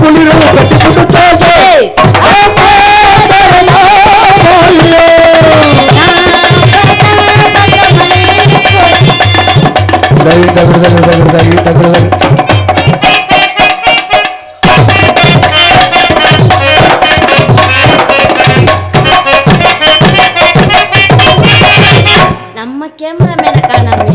குளிர கட்டி கொடுத்தாங்க நம்ம கேமராமேனை காணாமே.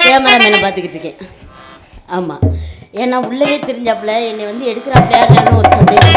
கேமராமேனை பார்த்துக்கிட்டு இருக்கேன். ஆமாம், ஏன்னா உள்ளே தெரிஞ்சாப்புல என்னை வந்து எடுக்கிறாப்லையான்னு ஒரு சந்தேகம்.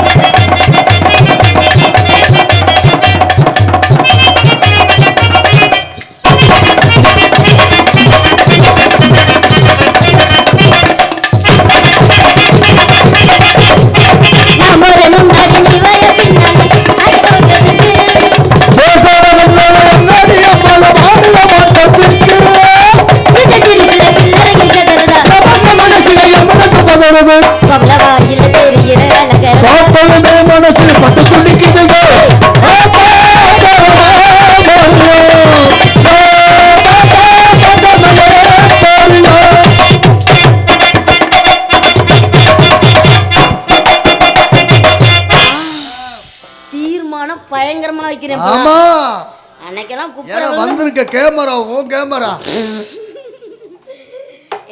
மனசு பட்டு துள்ளிக்குதுங்க தீர்மானம் பயங்கரமா வைக்கிறேன். ஆமா, அன்னைக்கெல்லாம் வந்திருக்க கேமரா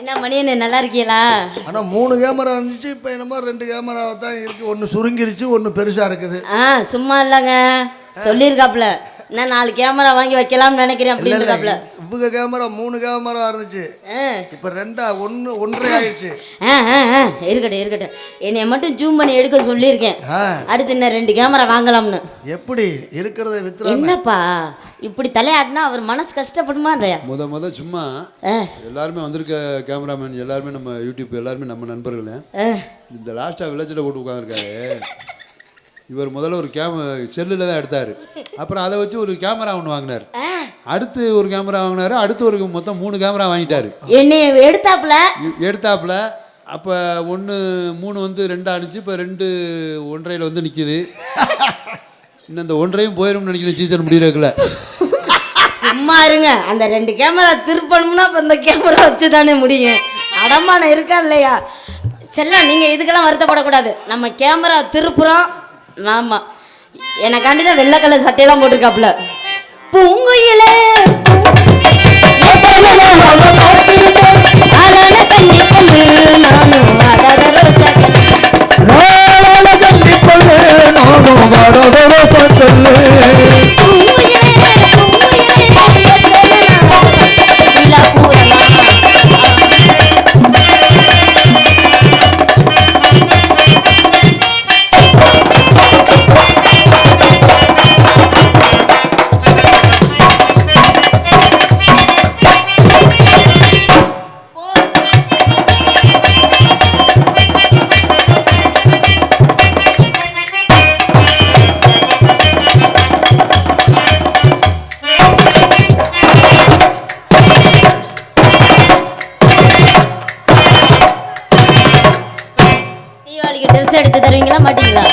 என்ன மணி, என்ன நல்லா இருக்கீங்களா? ஆனா 3 கேமரா இருந்துச்சு, இப்ப என்னமோ 2 கேமரா தான் இருக்கு. ஒன்னு சுருங்கிருச்சு, ஒன்னு பெருசா இருக்குது. சும்மா இல்லங்க, சொல்லிருக்காப்ல நான் 4 கேமரா வாங்கி வைக்கலாம்னு நினைக்கிறேன் அப்படின்றாப்ல. இவங்க கேமரா 3 கேமரா இருந்துச்சு, இப்ப 1.5 ஆயிடுச்சு. இருக்கட்டும், என்னைய மட்டும் ஜூம் பண்ணி எடுக்க சொல்லியிருக்கேன். அடுத்து இன்னும் 2 கேமரா வாங்கலாம்னு. எப்படி இருக்கிறத வித்து என்னப்பா இப்படி தலையாட்டினா அவர் மனசு கஷ்டப்படுமா? இல்லையா? முத சும்மா எல்லாருமே வந்திருக்க கேமராமேன் எல்லாருமே நம்ம யூடியூப் எல்லாருமே நம்ம நண்பர்களே. இந்த லாஸ்டா வில்லேஜில் போட்டு உட்காந்துருக்காரு. இவர் முதல்ல ஒரு செல்லில் தான் எடுத்தார். அப்புறம் அதை வச்சு ஒரு கேமரா ஒன்று வாங்கினார். அடுத்து ஒரு கேமரா வாங்கினார். அடுத்து ஒரு மொத்தம் 3 கேமரா வாங்கிட்டார். என்னைய எடுத்தாப்புல அப்போ 3 வந்து 2 ஆனிச்சு. இப்போ 2 1.5 வந்து நிற்கிது. இன்னும் இந்த 1.5 போயிடும்னு நினைக்கிறேன் சீசன் முடியறதுக்குள்ள. சும்மா இருங்க, அந்த 2 கேமரா திருப்பணும்னா இப்போ இந்த கேமரா வச்சு தானே முடியும். அடமானம் இருக்கா இல்லையா? செல்லம், நீங்கள் இதுக்கெல்லாம் வருத்தப்படக்கூடாது. நம்ம கேமரா திருப்புறோம். ஆமாம், எனக்காண்டி தான் வெள்ளை கலர் சட்டையெல்லாம் போட்டிருக்காப்புல. பூங்குயிலே தீபாவளிக்கு ட்ரெஸ் எடுத்து தருவீங்களா மாட்டீங்களா?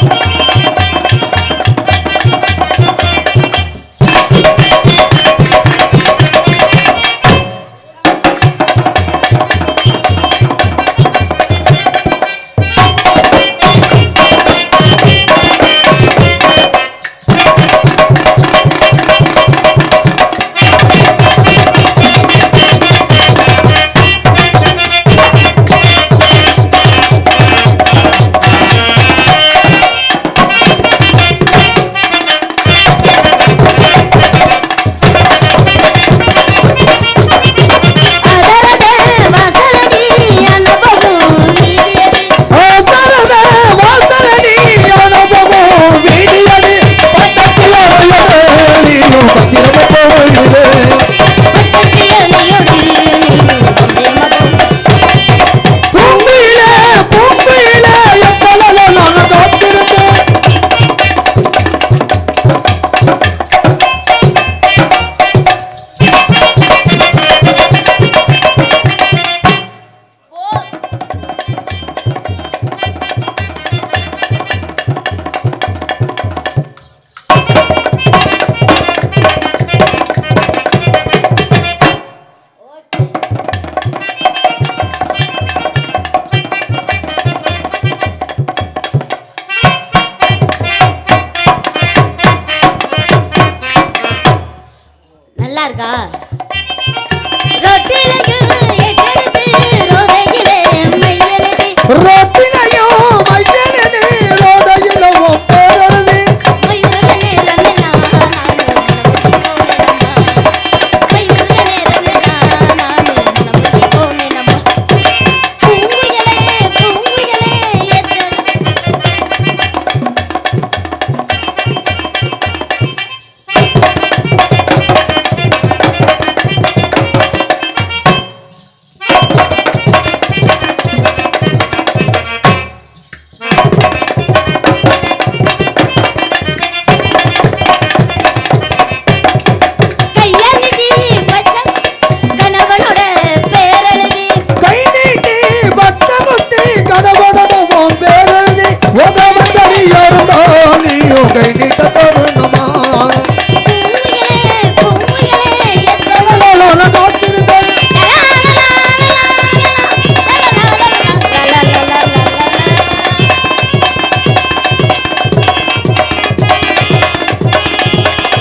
கை நீட்டி